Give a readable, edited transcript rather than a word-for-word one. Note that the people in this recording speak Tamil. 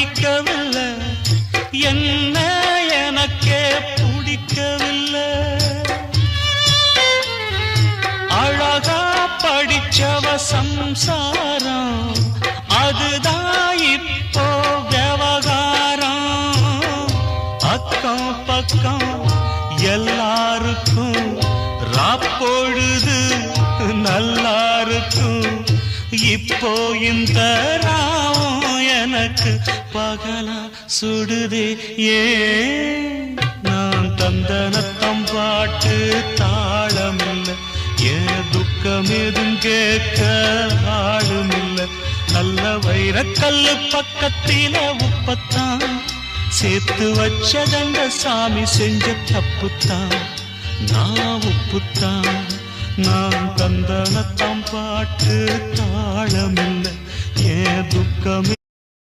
படிக்கவில்லை, என்ன எனக்கே பிடிக்கவில்லை. அழகா படிச்சவ சம்சாரம், அதுதான் இப்போ விவகாரம். அக்கம் பக்கம் எல்லாருக்கும் ராப்பொழுது நல்லா இருக்கும். இப்போ இந்த ராவும் எனக்கு பகலா சுடுதே. ஏன் நான் தந்தனத்தம் பாட்டு தாளமில்லை, ஏன் துக்கம் எதும் கேட்க ஆளுமில்லை. நல்ல வைரக்கல்லு பக்கத்தில உப்பத்தான் சேர்த்து வச்சதங்க சாமி செஞ்ச தப்புத்தான். நான் உப்புத்தான், நான் தந்தனத்தம் பாட்டு தாளமில்லை, ஏன் துக்கம்